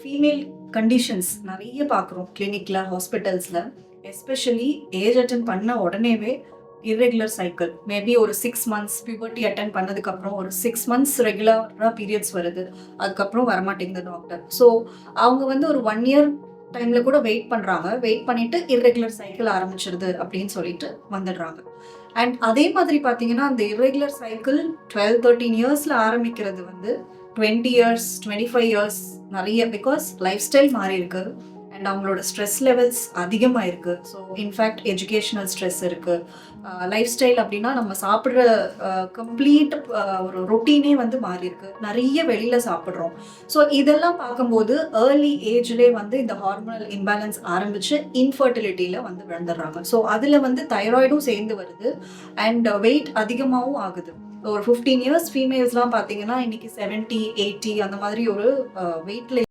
Female conditions நிறைய பார்க்குறோம் கிளினிக்ல, ஹாஸ்பிட்டல்ஸ்ல. Especially age attend பண்ண உடனேவே இர்ரெகுலர் சைக்கிள். மேபி ஒரு 6 மந்த்ஸ் பியூபர்ட்டி அட்டெண்ட் பண்ணதுக்கப்புறம் ஒரு 6 மந்த்ஸ் ரெகுலராக பீரியட்ஸ் வருது. அதுக்கப்புறம் வரமாட்டேங்குது டாக்டர். ஸோ அவங்க வந்து ஒரு 1 இயர் டைம்ல கூட வெயிட் பண்றாங்க. வெயிட் பண்ணிட்டு இர்ரெகுலர் சைக்கிள் ஆரம்பிச்சிருது அப்படின்னு சொல்லிட்டு வந்துடுறாங்க. அண்ட் அதே மாதிரி பார்த்தீங்கன்னா, அந்த இர்ரெகுலர் சைக்கிள் 12, 13 இயர்ஸ்ல ஆரம்பிக்கிறது வந்து 20 இயர்ஸ், 25 இயர்ஸ் நிறைய பிகாஸ் லைஃப் ஸ்டைல் மாறி இருக்கு. அண்ட் அவங்களோட ஸ்ட்ரெஸ் லெவல்ஸ் அதிகமாக இருக்கு. ஸோ இன்ஃபேக்ட் எஜுகேஷனல் ஸ்ட்ரெஸ் இருக்கு. லைஃப் ஸ்டைல் அப்படின்னா நம்ம சாப்பிட்ற கம்ப்ளீட் ஒரு ரொட்டீனே வந்து மாறி இருக்கு. நிறைய வெளியில சாப்பிட்றோம். ஸோ இதெல்லாம் பார்க்கும்போது ஏர்லி ஏஜ்லேயே வந்து இந்த ஹார்மோனல் இம்பேலன்ஸ் ஆரம்பிச்சு இன்ஃபர்டிலிட்டியில வந்து விழுந்துடுறாங்க. ஸோ அதில் வந்து தைராய்டும் சேர்ந்து வருது அண்ட் வெயிட் அதிகமாகவும் ஆகுது. ஒரு 15 இயர்ஸ் ஃபீமேல்ஸ்லாம் பார்த்தீங்கன்னா இன்னைக்கு 70, 80 அந்த மாதிரி ஒரு வெயிட்ல